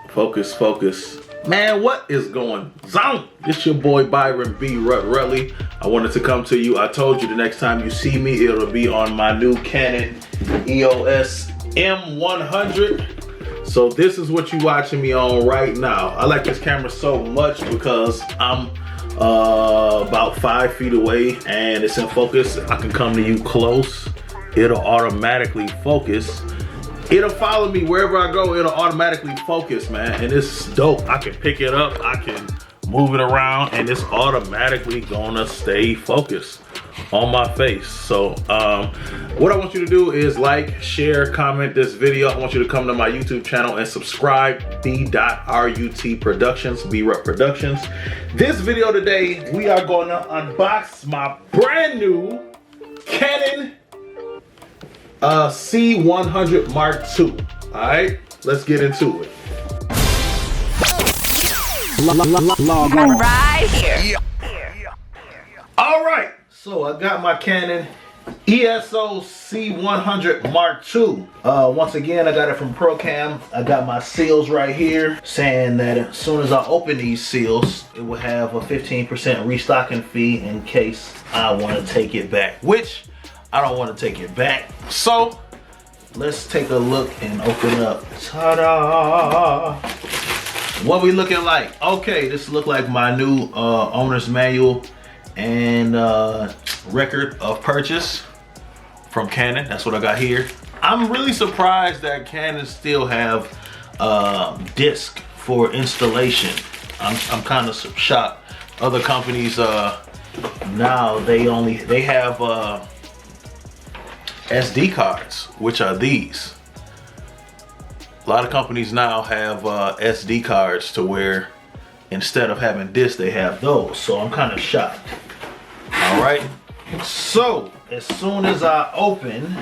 Focus, focus. Man, what is going on? It's your boy Byron B.Rut Rutley. I wanted to come to you. I told you the next time you see me, it'll be on my new Canon EOS M100. So this is what you're watching me on right now. I like this camera so much because I'm about 5 feet away and it's in focus. I can come to you close. It'll automatically focus. It'll follow me wherever I go. It'll automatically focus, man. And it's dope. I can pick it up. I can move it around and it's automatically gonna stay focused on my face. So what I want you to do is like, share, comment this video. I want you to come to my YouTube channel and subscribe. B.Rut Productions, B.Rut Productions. This video today, we are going to unbox my brand new Canon C100 Mark II. All right, let's get into it. Right here. All right, so I got my Canon ESO C100 Mark II. Once again, I got it from ProCam. I got my seals right here saying that as soon as I open these seals, it will have a 15% restocking fee in case I want to take it back, which I don't want to take it back. So let's take a look and open up. Ta-da! What we looking like? Okay, this look like my new owner's manual and record of purchase from Canon. That's what I got here. I'm really surprised that Canon still have disc for installation. I'm kind of shocked. Other companies now they have SD cards, which are these. A lot of companies now have SD cards to where instead of having disc, they have those. So I'm kind of shocked. All right. So as soon as I open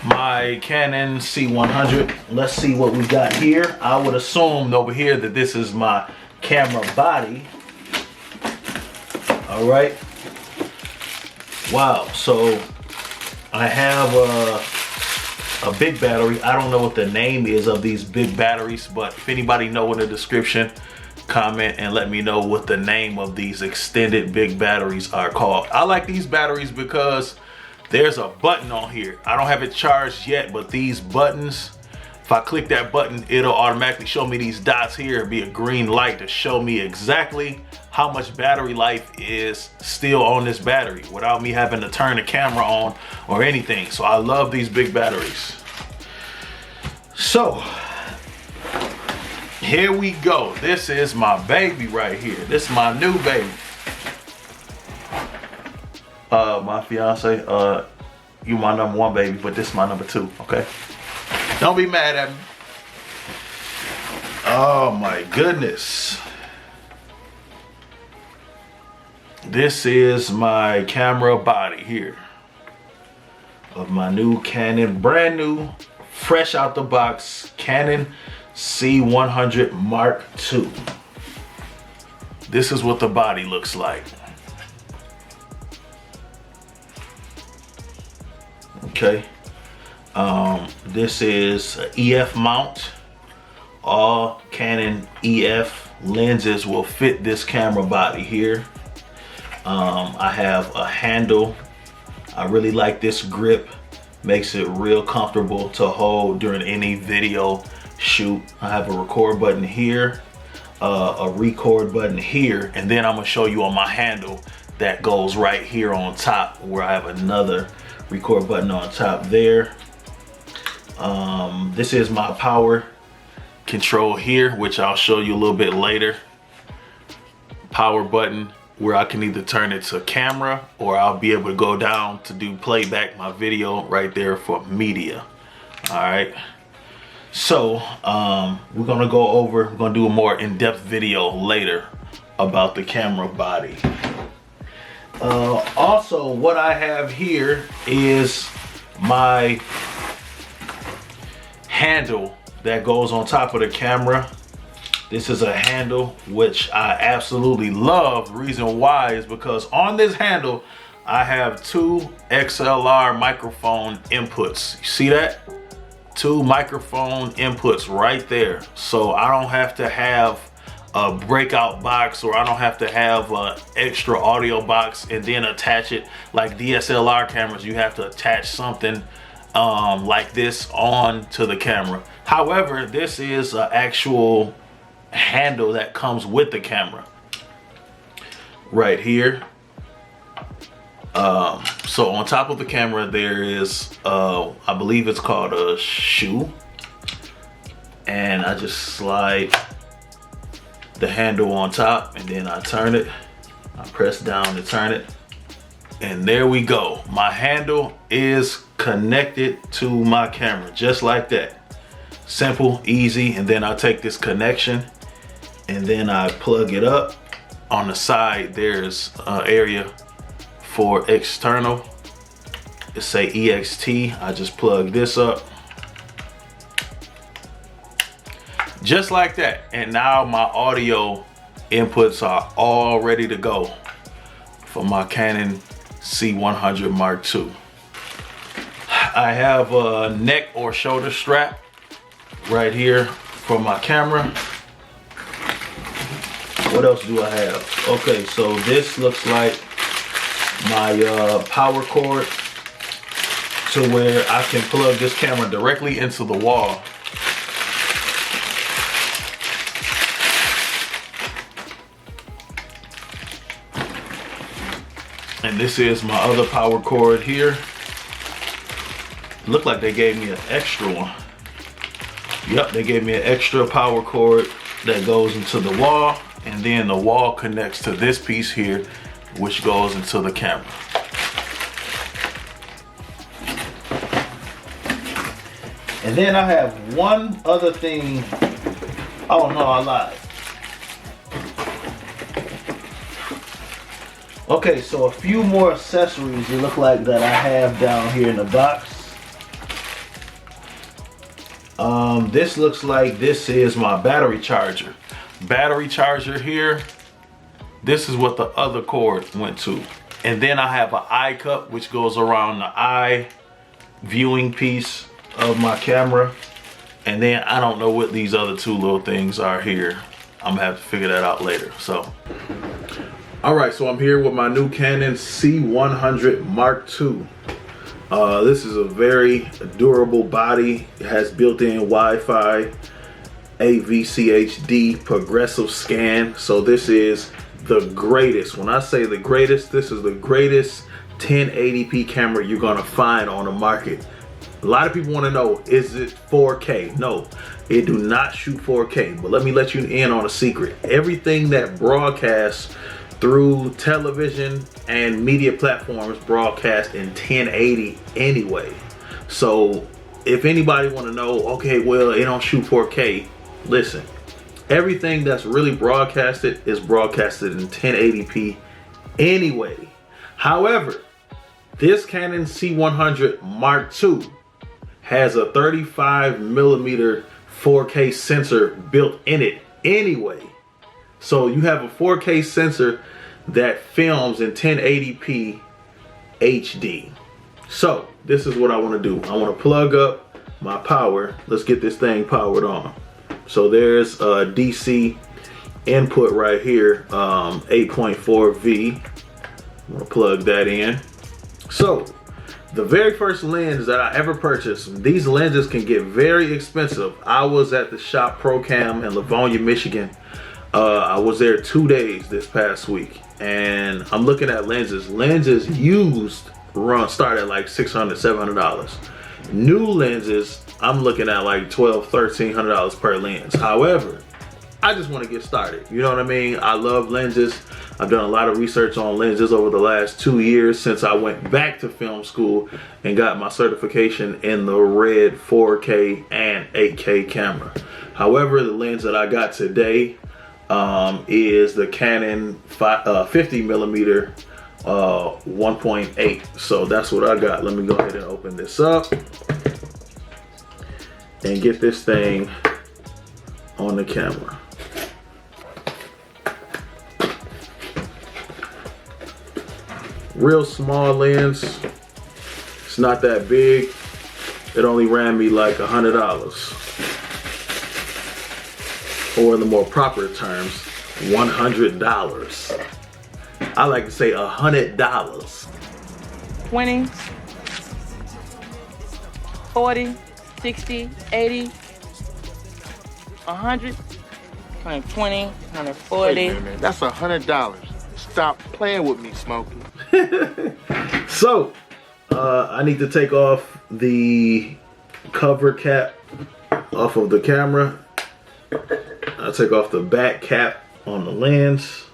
my Canon C100, let's see what we got here. I would assume over here that this is my camera body. All right. Wow. So I have a big battery. I don't know what the name is of these big batteries, but if anybody know in the description, comment and let me know what the name of these extended big batteries are called. I like these batteries because there's a button on here. I don't have it charged yet, but these buttons, if I click that button, it'll automatically show me these dots here. It'll be a green light to show me exactly how much battery life is still on this battery without me having to turn the camera on or anything. So I love these big batteries. So here we go. This is my baby right here. This is my new baby. My fiance, you my number 1 baby, but this is my number 2, okay? Don't be mad at me. Oh my goodness. This is my camera body here of my new Canon, brand new, fresh out the box, Canon C100 Mark II. This is what the body looks like. Okay. This is an EF mount. All Canon EF lenses will fit this camera body here. I have a handle. I really like this grip. Makes it real comfortable to hold during any video shoot. I have a record button here, a record button here, and then I'm gonna show you on my handle that goes right here on top where I have another record button on top there. This is my power control here, which I'll show you a little bit later. Power button where I can either turn it to camera or I'll be able to go down to do playback my video right there for media. All right. So we're gonna do a more in-depth video later about the camera body. Also, what I have here is my handle that goes on top of the camera. This is a handle which I absolutely love. The reason why is because on this handle I have 2 XLR microphone inputs. You see that? 2 microphone inputs right there. So I don't have to have a breakout box, or I don't have to have an extra audio box and then attach it like DSLR cameras. You have to attach something like this on to the camera. However, this is an actual handle that comes with the camera right here. So on top of the camera there is I believe it's called a shoe, and I just slide the handle on top and then I turn it. I press down to turn it, and there we go. My handle is connected to my camera just like that. Simple, easy. And then I take this connection and then I plug it up. On the side there's an area for external. It say EXT. I just plug this up just like that, and now my audio inputs are all ready to go for my Canon C100 Mark II. I have a neck or shoulder strap right here for my camera. What else do I have? Okay, so this looks like my power cord, to where I can plug this camera directly into the wall. And this is my other power cord here. Look like they gave me an extra one. Yep, they gave me an extra power cord that goes into the wall, and then the wall connects to this piece here, which goes into the camera. And then I have one other thing. Oh no, I lied. Okay, so a few more accessories it look like that I have down here in the box. This looks like this is my battery charger. Battery charger here. This is what the other cord went to. And then I have an eye cup which goes around the eye viewing piece of my camera. And then I don't know what these other two little things are here. I'm gonna have to figure that out later. So, all right, so I'm here with my new Canon C100 Mark II. This is a very durable body. It has built-in Wi-Fi, AVCHD progressive scan. So this is the greatest. When I say the greatest, this is the greatest 1080p camera you're gonna find on the market. A lot of people want to know, is it 4K? No, it do not shoot 4K. But let me let you in on a secret. Everything that broadcasts through television and media platforms broadcast in 1080 anyway. So if anybody want to know, okay, well, it don't shoot 4K, listen, everything that's really broadcasted is broadcasted in 1080p anyway. However, this Canon C100 Mark II has a 35mm 4K sensor built in it anyway. So you have a 4K sensor that films in 1080p HD. So this is what I want to do. I want to plug up my power. Let's get this thing powered on. So there's a DC input right here, 8.4V. I'm gonna plug that in. So the very first lens that I ever purchased, these lenses can get very expensive. I was at the shop ProCam in Livonia, Michigan. I was there 2 days this past week, and I'm looking at lenses. Lenses used start at like $600, $700. New lenses, I'm looking at like $1,200, $1,300 per lens. However, I just want to get started. You know what I mean? I love lenses. I've done a lot of research on lenses over the last 2 years since I went back to film school and got my certification in the red 4K and 8K camera. However, the lens that I got today is the Canon 50mm 1.8. So that's what I got. Let me go ahead and open this up and get this thing on the camera. Real small lens. It's not that big. it only ran me like $100. Or in the more proper terms, $100. I like to say $100. 20, 40, 60, 80, 100, 120, 140. Wait a minute, man. That's $100. Stop playing with me, Smokey. So, I need to take off the cover cap off of the camera. I'll take off the back cap on the lens.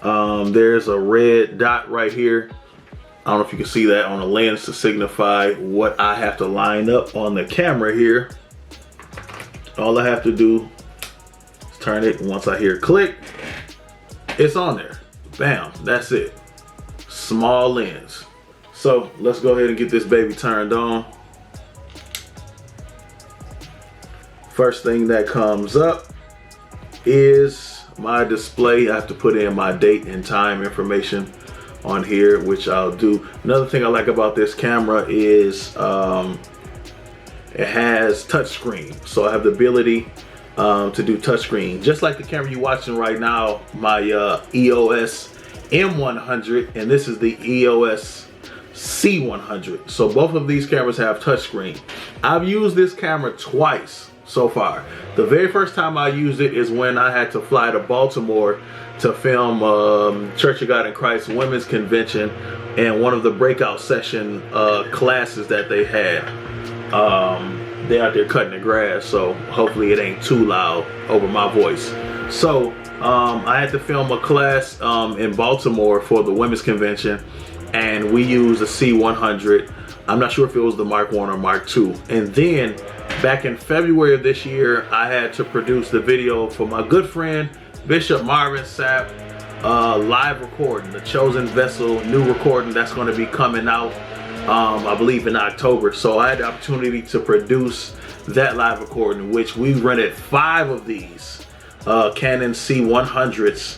There's a red dot right here. I don't know if you can see that on the lens to signify what I have to line up on the camera here. All I have to do is turn it. Once I hear click, it's on there. Bam, that's it. Small lens. So let's go ahead and get this baby turned on. First thing that comes up is my display. I have to put in my date and time information on here, which I'll do. Another thing I like about this camera is it has touchscreen. So I have the ability to do touchscreen. Just like the camera you're watching right now, my EOS M100, and this is the EOS C100. So both of these cameras have touchscreen. I've used this camera twice so far. The very first time I used it is when I had to fly to Baltimore to film Church of God in Christ Women's Convention and one of the breakout session classes that they had. They're out there cutting the grass, so hopefully it ain't too loud over my voice. So I had to film a class in Baltimore for the Women's Convention, and we used a C100. I'm not sure if it was the Mark 1 or Mark 2. And then back in February of this year, I had to produce the video for my good friend Bishop Marvin Sapp live recording, the Chosen Vessel new recording that's going to be coming out I believe in October. So I had the opportunity to produce that live recording, which we rented 5 of these Canon C100s,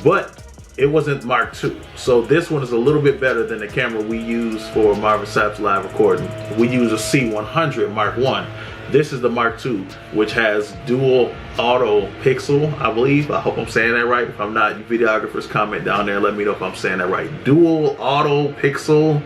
but it wasn't Mark II. So this one is a little bit better than the camera we use for Marvin Sapp's live recording. We use a C100 Mark I. This is the Mark II, which has dual auto pixel, I believe. I hope I'm saying that right. If I'm not, you videographers comment down there and let me know if I'm saying that right. Dual auto pixel,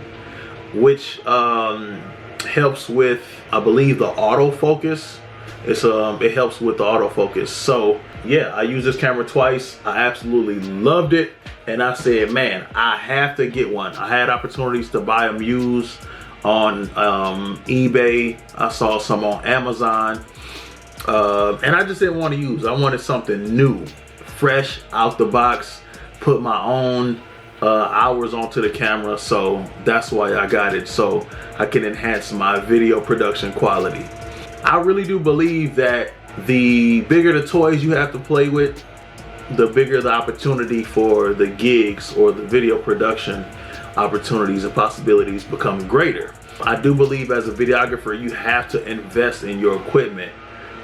which helps with, I believe, the autofocus. It helps with the autofocus. So yeah, I used this camera twice. I absolutely loved it, and I said, man, I have to get one. I had opportunities to buy them used on eBay. I saw some on Amazon, and I just didn't want to use. I wanted something new, fresh out the box, put my own hours onto the camera. So that's why I got it, so I can enhance my video production quality. I really do believe that the bigger the toys you have to play with, the bigger the opportunity for the gigs or the video production opportunities and possibilities become greater. I do believe as a videographer, you have to invest in your equipment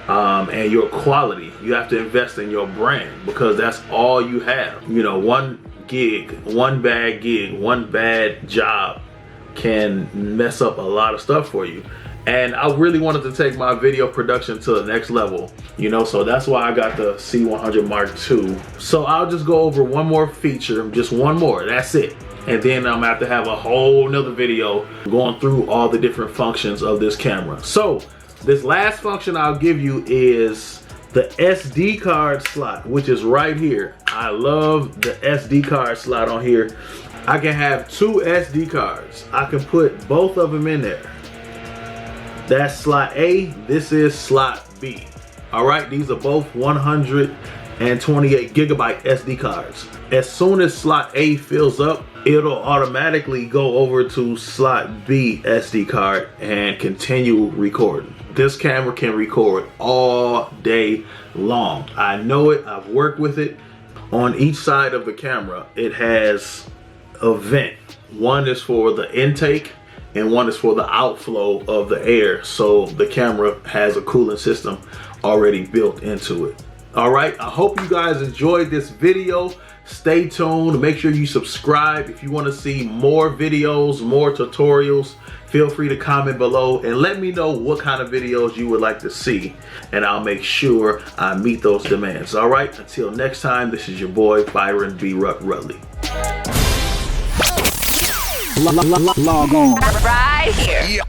and your quality. You have to invest in your brand, because that's all you have. You know, one gig, one bad job can mess up a lot of stuff for you. And I really wanted to take my video production to the next level, you know, so that's why I got the C100 Mark II. So I'll just go over one more feature, just one more, that's it. And then I'm gonna have to have a whole nother video going through all the different functions of this camera. So this last function I'll give you is the SD card slot, which is right here. I love the SD card slot on here. I can have 2 SD cards. I can put both of them in there. That's slot A, this is slot B. All right, these are both 128 gigabyte SD cards. As soon as slot A fills up, it'll automatically go over to slot B SD card and continue recording. This camera can record all day long. I know it, I've worked with it. On each side of the camera, it has a vent. One is for the intake, and one is for the outflow of the air. So the camera has a cooling system already built into it. All right, I hope you guys enjoyed this video. Stay tuned. Make sure you subscribe. If you want to see more videos, more tutorials, feel free to comment below and let me know what kind of videos you would like to see, and I'll make sure I meet those demands. All right, until next time, this is your boy Byron B.Rut Rutley. Log on Right here.